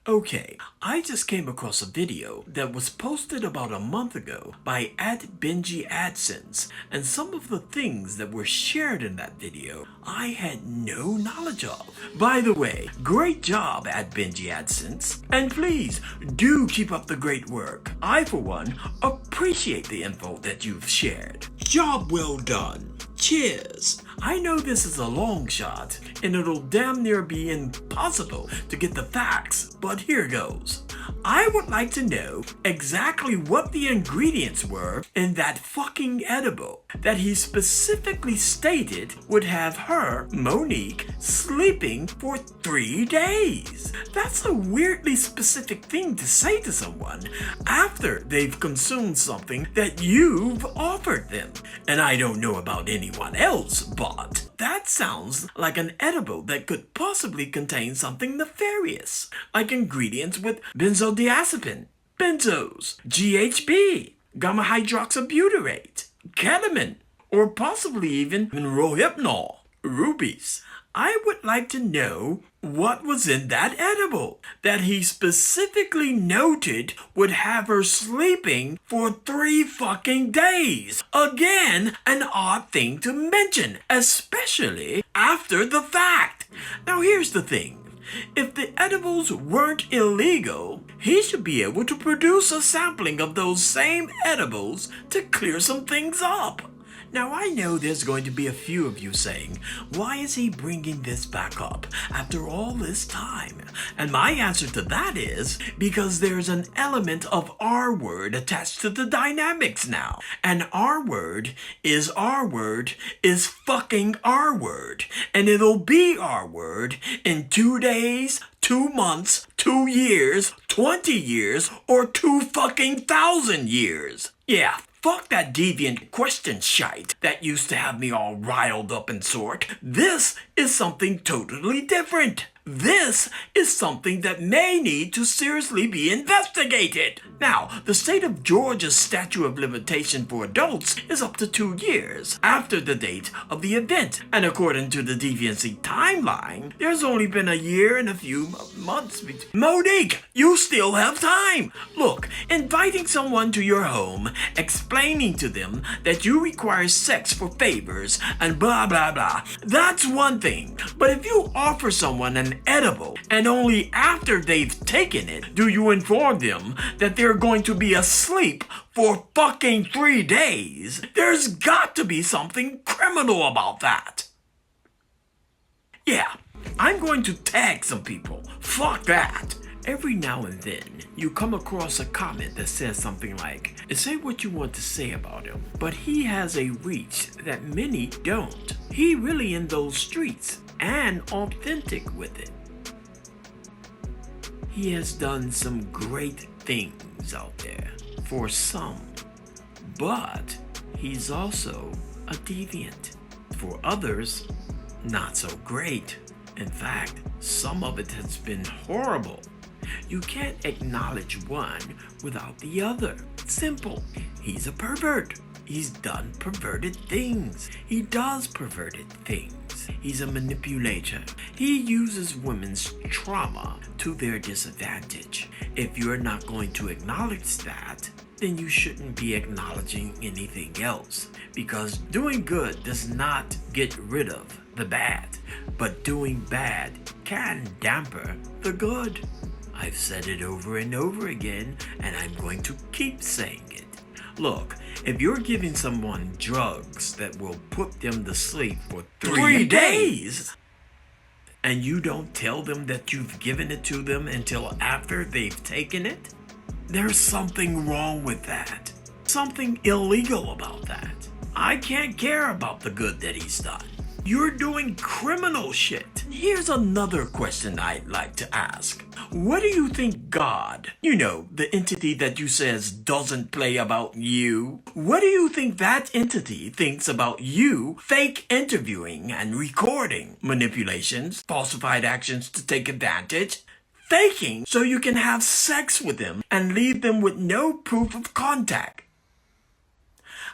Okay, I just came across a video that was posted about a month ago by @BenjiAdsense, and some of the things that were shared in that video I had no knowledge of. By the way, great job @BenjiAdsense, and please do keep up the great work. I, for one, appreciate the info that you've shared. Job well done. Cheers! I know this is a long shot, and it'll damn near be impossible to get the facts, but here goes. I would like to know exactly what the ingredients were in that fucking edible that he specifically stated would have her, Monique, sleeping for 3 days. That's a weirdly specific thing to say to someone after they've consumed something that you've offered them. And I don't know about anyone else, but that sounds like an edible that could possibly contain something nefarious, like ingredients with benzodiazepine, benzos, GHB, gamma hydroxybutyrate, ketamine, or possibly even rohypnol, rubies. I would like to know what was in that edible that he specifically noted would have her sleeping for 3 fucking days. Again, an odd thing to mention, especially after the fact. Now here's the thing. If the edibles weren't illegal, he should be able to produce a sampling of those same edibles to clear some things up. Now I know there's going to be a few of you saying, why is he bringing this back up after all this time? And my answer to that is, because there's an element of R word attached to the dynamics now. And R word is fucking R word. And it'll be R word in 2 days, 2 months, 2 years, 20 years, or 2 fucking thousand years. Yeah. Fuck that deviant question shite that used to have me all riled up and sort. This is something totally different. This is something that may need to seriously be investigated. Now, the state of Georgia's statute of limitation for adults is up to 2 years after the date of the event. And according to the deviancy timeline, there's only been a year and a few months between. Monique, you still have time. Look, inviting someone to your home, explaining to them that you require sex for favors and blah blah blah, that's one thing. But if you offer someone an edible and only after they've taken it do you inform them that they're going to be asleep for fucking 3 days, there's got to be something criminal about that. Yeah, I'm going to tag some people. Fuck that. Every now and then, you come across a comment that says something like, say what you want to say about him, but he has a reach that many don't. He really in those streets and authentic with it. He has done some great things out there for some, but he's also a deviant. For others, not so great. In fact, some of it has been horrible. You can't acknowledge one without the other. Simple. He's a pervert. He's done perverted things. He does perverted things. He's a manipulator. He uses women's trauma to their disadvantage. If you're not going to acknowledge that, then you shouldn't be acknowledging anything else. Because doing good does not get rid of the bad, but doing bad can damper the good. I've said it over and over again, and I'm going to keep saying it. Look, if you're giving someone drugs that will put them to sleep for 3 days, and you don't tell them that you've given it to them until after they've taken it, there's something wrong with that. Something illegal about that. I can't care about the good that he's done. You're doing criminal shit. Here's another question I'd like to ask. What do you think God, the entity that you says doesn't play about you, what do you think that entity thinks about you fake interviewing and recording manipulations, falsified actions to take advantage, faking so you can have sex with them and leave them with no proof of contact?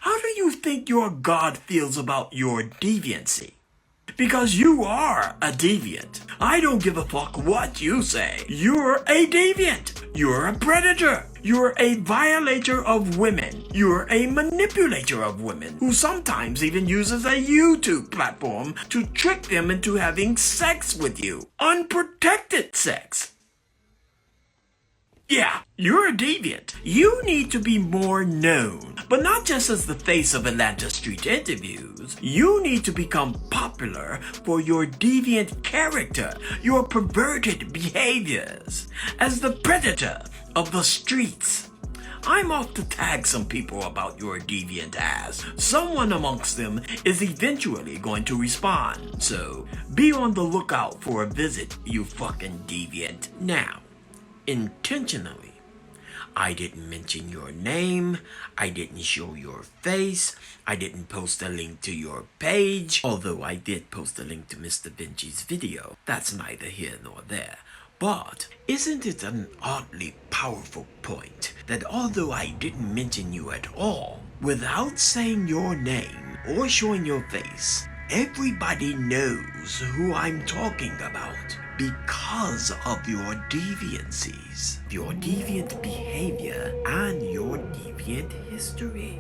How do you think your God feels about your deviancy? because you are a deviant. I don't give a fuck what you say. You're a deviant. You're a predator. You're a violator of women. You're a manipulator of women who sometimes even uses a YouTube platform to trick them into having sex with you. Unprotected sex. Yeah, you're a deviant. You need to be more known, but not just as the face of Atlanta street interviews. You need to become popular for your deviant character, your perverted behaviors, as the predator of the streets. I'm off to tag some people about your deviant ass. Someone amongst them is eventually going to respond, so be on the lookout for a visit, you fucking deviant. Now, intentionally, I didn't mention your name, I didn't show your face, I didn't post a link to your page, although I did post a link to Mr. Benji's video. That's neither here nor there. But isn't it an oddly powerful point that although I didn't mention you at all, without saying your name or showing your face, everybody knows who I'm talking about because of your deviancies, your deviant behavior, and your deviant history?